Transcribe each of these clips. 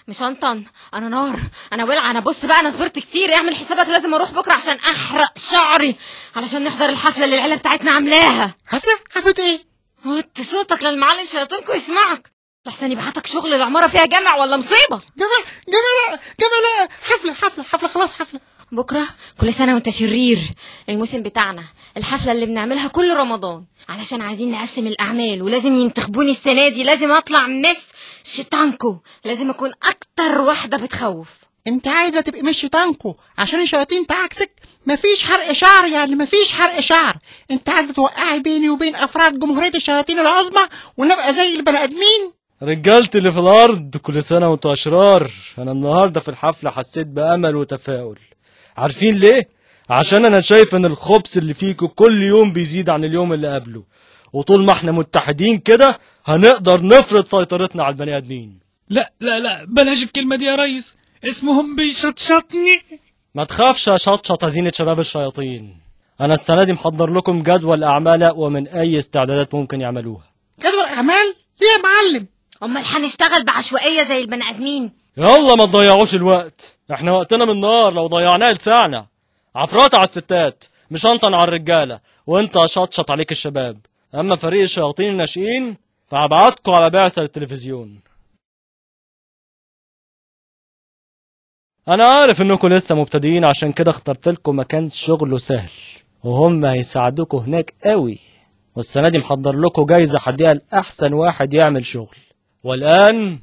مش هنطن، انا نار، انا ولع، انا بص بقى، انا صبرت كتير. اعمل حسابك لازم اروح بكره عشان احرق شعري علشان نحضر الحفله اللي العيله بتاعتنا عاملاها. حفله ايه؟ وطي صوتك للمعلم شياطينكو يسمعك لحسن يبعتك شغل العماره فيها جامع ولا مصيبه. جمع لا، حفله خلاص، حفله بكره. كل سنه وانت شرير. الموسم بتاعنا، الحفله اللي بنعملها كل رمضان علشان عايزين نقسم الاعمال، ولازم ينتخبوني السنه دي، لازم اطلع مس شيطانكو، لازم اكون اكتر واحده بتخوف. انت عايزه تبقي مش شيطانكو عشان الشياطين تعكسك؟ مفيش حرق شعر يعني، مفيش حرق شعر. انت عايزه توقعي بيني وبين افراد جمهوريه الشياطين العظمى ونبقى زي البني ادمين؟ رجالتي اللي في الارض، كل سنه وانتوا اشرار. انا النهارده في الحفله حسيت بامل وتفاؤل. عارفين ليه؟ عشان انا شايف ان الخبز اللي فيكم كل يوم بيزيد عن اليوم اللي قبله، وطول ما احنا متحدين كده هنقدر نفرض سيطرتنا على البني ادمين. لا لا لا، بلاش الكلمة دي يا ريس، اسمهم بيشطشطني. ما تخافش يا شطشط هزينة شباب الشياطين. انا السنة دي محضر لكم جدول اعمال اقوى من اي استعدادات ممكن يعملوها. جدول اعمال؟ ليه يا معلم؟ امال هنشتغل بعشوائية زي البني ادمين؟ يلا ما تضيعوش الوقت، احنا وقتنا من نار، لو ضيعناه لساعنا. عفرات على الستات، مش هنطن على الرجالة، وانت شطشط عليك الشباب. اما فريق الشياطين الناشئين فهبعتكوا على بعثة للتلفزيون. انا عارف انكم لسه مبتدئين، عشان كده اخترت لكم مكان شغله سهل وهم هيساعدوكوا هناك قوي. والسنة دي محضر لكم جايزة هديها لأحسن واحد يعمل شغل. والآن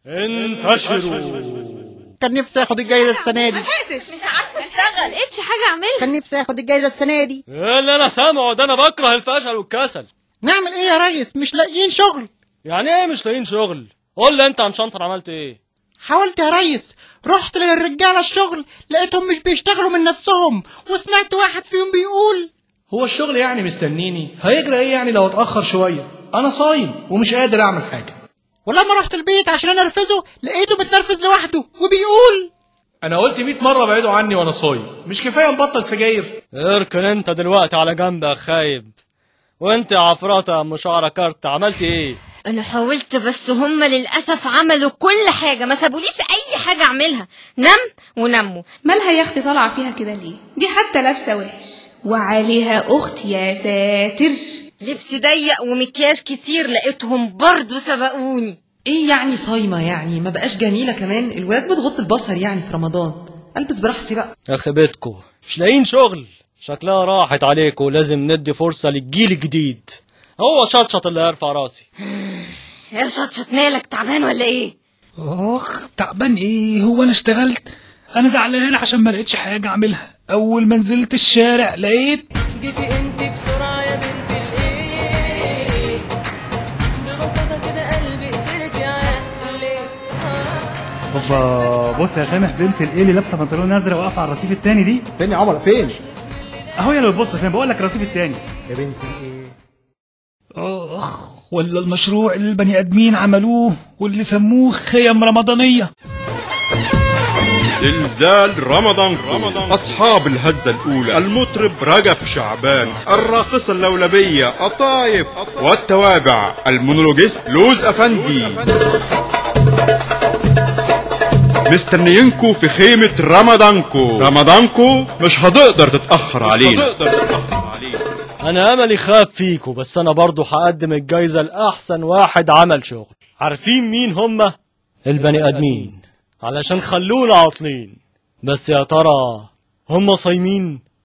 انتشروا. كان نفسي اخد الجايزة السنة دي. مش عارفة اشتغل، ايش حاجة اعملها. كان نفسي اخد الجايزة السنة دي. ايه اللي انا سامعه ده؟ انا بكره الفشل والكسل. نعمل ايه يا ريس؟ مش لاقيين شغل. يعني ايه مش لاقيين شغل؟ قول لي انت عن شنطر عملت ايه؟ حاولت يا ريس، رحت للرجالة الشغل لقيتهم مش بيشتغلوا من نفسهم، وسمعت واحد فيهم بيقول: هو الشغل يعني مستنيني؟ هيجرى ايه يعني لو اتأخر شوية؟ انا صايم ومش قادر اعمل حاجة. ولما رحت البيت عشان انرفزه لقيته بتنرفز لوحده وبيقول: انا قلت 100 مرة بعيدوا عني وانا صايم، مش كفاية نبطل سجاير؟ اركن انت دلوقتي على جنب يا خايب. وانت يا عفراته يا ام شعر كارت عملت ايه؟ انا حاولت بس هم للاسف عملوا كل حاجه، ما سابوليش اي حاجه اعملها. نم ونموا. مالها يا اختي طالعه فيها كده ليه؟ دي حتى لابسه وحش وعليها اخت، يا ساتر. لبس ضيق ومكياج كتير، لقيتهم برضو سبقوني. ايه يعني صايمه؟ يعني ما بقاش جميله كمان؟ الولاد بتغض البصر يعني في رمضان. البس براحتي بقى. يا خيبتكو مش لاقيين شغل، شكلها راحت عليكم، ولازم ندي فرصه للجيل الجديد. هو شطشط اللي هيرفع راسي. يا شطشط مالك؟ تعبان ولا ايه؟ اخ تعبان ايه؟ هو انا اشتغلت؟ انا زعلان عشان ما لقيتش حاجه اعملها. اول ما نزلت الشارع لقيت جيتي انت بسرعه يا بنت الايه، ببساطه كده قلبي قتلت يا عقلي. اوبا، بص يا سامح، بنت الايه اللي لابسه بنطلون ازرق واقفه على الرصيف التاني دي. فين يا عمر؟ فين؟ اهو يا اللي بتبص فين، بقول لك الرصيف التاني يا بنت الايه. اخ، ولا المشروع اللي البني ادمين عملوه واللي سموه خيم رمضانيه. زلزال رمضان. أصحاب الهزة الأولى المطرب رجب شعبان، الراقصة اللولبية قطايف، والتوابع المونولوجيست لوز أفندي. مستنيينكو في خيمة رمضانكو مش هتقدر تتأخر علينا. انا املي خاف فيكو، بس انا برضو هقدم الجايزة لأحسن واحد عمل شغل. عارفين مين هم؟ البني ادمين، علشان خلونا عاطلين. بس يا ترى هم صايمين؟